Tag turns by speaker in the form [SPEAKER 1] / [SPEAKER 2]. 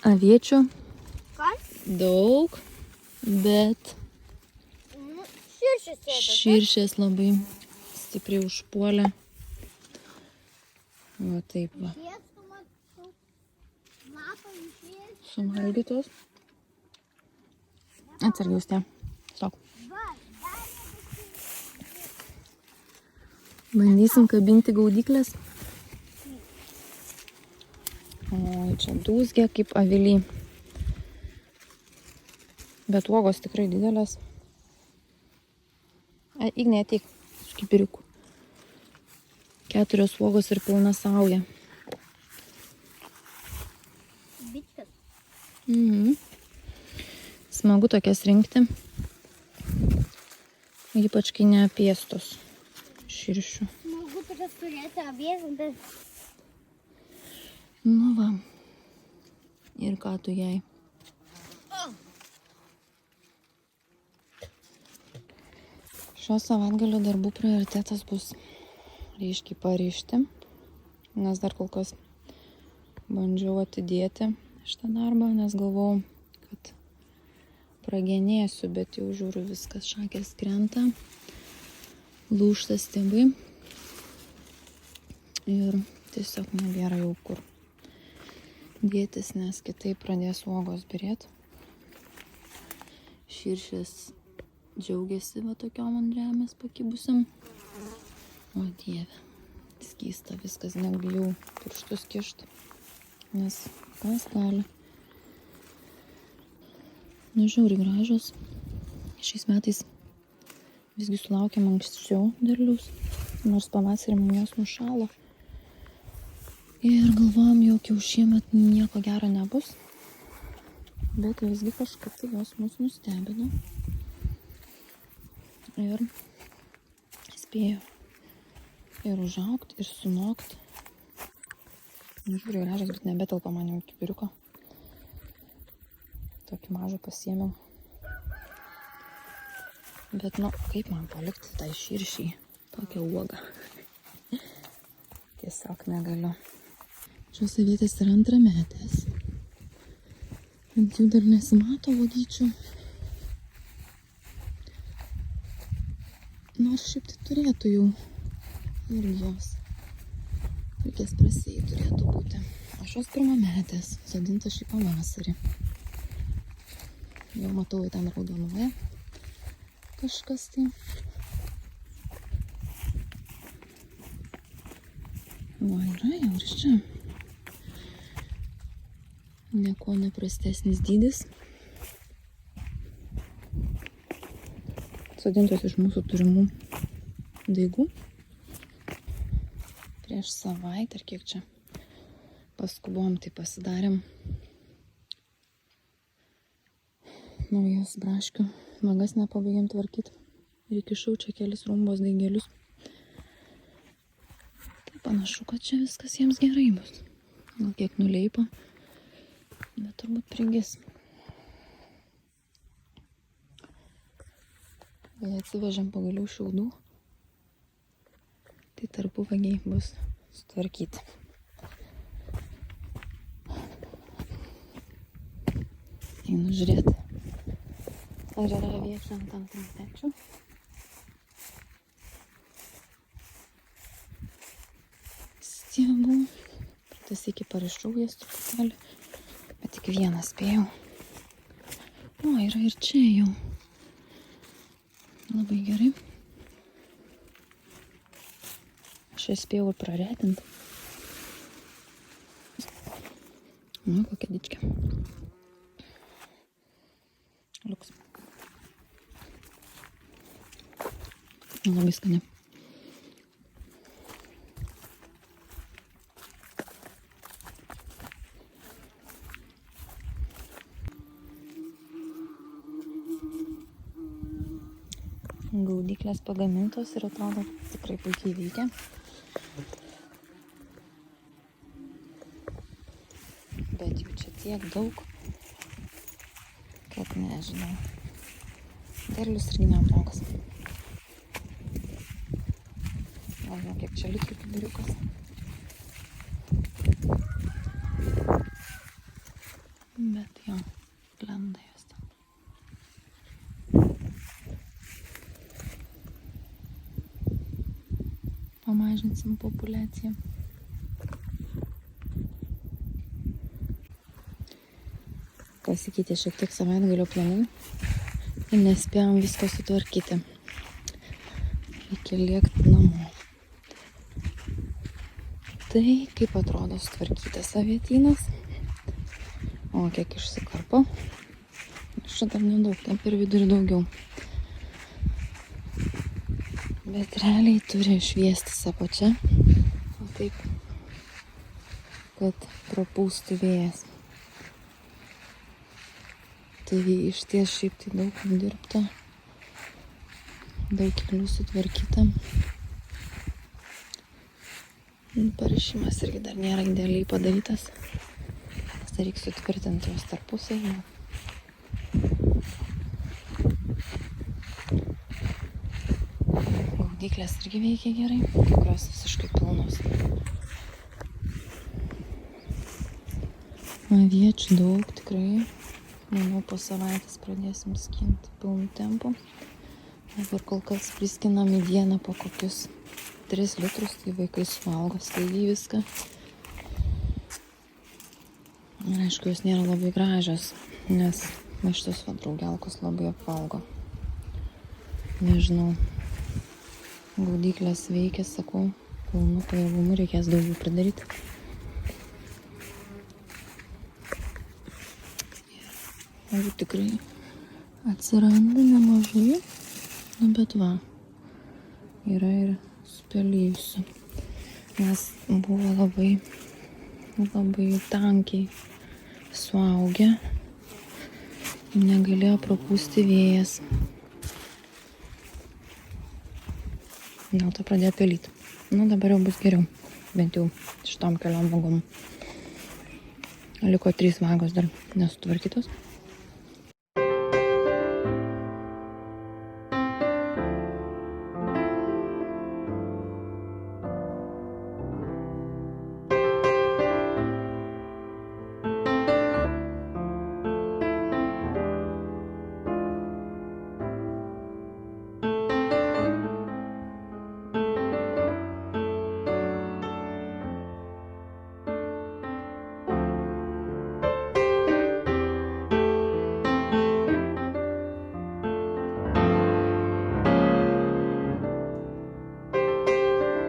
[SPEAKER 1] Aviečių
[SPEAKER 2] Ką?
[SPEAKER 1] daug, bet
[SPEAKER 2] Širšės ėda.
[SPEAKER 1] širšės labai stipriai užpuolė. Va taip va. Sumalgytos. Atsargiai Austėja. Stok. Bandysim kabinti gaudyklės. O čia dūzgia kaip avily. Bet uogos tikrai didelės. Ignė, ateik. Škipiriukų. 4 uogos ir pilna sauja.
[SPEAKER 2] Bičkas.
[SPEAKER 1] Smagu tokias rinkti. Ypač kai neapiestos širšių.
[SPEAKER 2] Smagu tokias turėti avies, bet...
[SPEAKER 1] Nu va. Ir ką tu jai? Šio savaitgalio darbų prioritetas bus ryškiai parišti, nes dar kol kas bandžiau atidėti šitą darbą, nes galvojau, kad pragenėsiu, bet jau žiūriu viskas, šakės krenta, lūžta stiebai ir tiesiog nebėra jau kur dėtis, nes kitaip pradės uogos birėti. Širšės džiaugiasi va tokiom ant žemės pakibusiam. O Dieve, skysta viskas, nebijau pirštus kišti, nes kas gali. Nu, žiauriai gražios. Šiais metais visgi sulaukėm anksčiau derliaus, nors pavasarį man jos nušalo. Ir galvojom, jog jau šiemet nieko gero nebus, bet visgi kažkaip tai jos mus nustebino. Ir spėjo ir užaugti, ir sunokti. Žiūriu, gražios, bet nebetelpa man jau kibiriuko. Tokį mažą pasiėmiau. Bet, nu, kaip man palikti tai širšiai tokią uogą? Tiesiog negaliu. Šios avietės yra antrametės. Ant jų dar nesimato uogyčių. Nors šiaip tai turėtų jau ir jos. Reikės prasėjai turėtų būti. O šios pirmametės, sodinta šį pavasarį. Jau matau, į ten raudonuoja kažkas tai. Va, yra jau ir čia. Nieko neprastesnis dydis. Sodintos iš mūsų turimų daigų. Prieš savaitę, ar kiek čia paskubom, tai pasidarėm naujas braškių vagas, nepabaigėm tvarkyti. Ir įkišau čia kelis rumbos daigelius. Tai panašu, kad čia viskas jiems gerai bus. Gal kiek nuleipo, bet turbūt prigis. Gal atsivežėm pagaliau šiaudų, tai tarpuvagiai bus sutvarkyti. Einu žiūrėti, ar yra aviečių ant antrantečių. Stiebų. Tas iki parišau jas truputėlį, bet tik vieną spėjau. O, yra ir čia jau. Labai gerai. Aš jas spėjau ir praretinti. Nu, kokia dičkė. Liuks. Labai skani. Gaudyklės pagamintos ir atrodo tikrai puikiai veikia. Bet jų čia tiek daug, kad nežinau. Derlius irgi neblogas. Nežinau, kiek čia litrų kibiriukas. pamažinsim populiaciją. Pasikeitė šiek tiek savaitgalio planai ir nespėjom visko sutvarkyti. Reikia lėkti namo. Tai kaip atrodo sutvarkytas avietynas. O kiek išsikarpo. Čia dar nedaug, ten per vidurį daugiau. Bet realiai turi šviestis apačia. O taip, kad prapūstų vėjas. Tai išties šiaip tai daug dirbta. Daug kelių sutvarkyta. Parašimas irgi dar nėra idealiai padarytas. Tai reikia sutvirtinti juos tarpusavį. Gaudyklės irgi veikia gerai, kai kurios visiškai pilnos. Aviečių daug tikrai. Manau, po savaitės pradėsim skinti pilnu tempu. Dabar kol kas priskinam į dieną po kokius 3 litrus, tai vaikai suvalgo staigiai viską. Ir aišku, jos nėra labai gražios, nes šitos draugelkos labai apvalgo. Nežinau, gaudyklės veikia, sakau, pilnu pajėgumu, reikės daugiau pridaryti. Ir tikrai atsiranda nemažai, bet va, yra ir supelėjusių, nes buvo labai tankiai suaugę, negalėjo prapūsti vėjas. Dėl to pradėjo pelyti. Dabar jau bus geriau, bent jau šitom keliom vagom. Liko 3 vagos dar nesutvarkytos.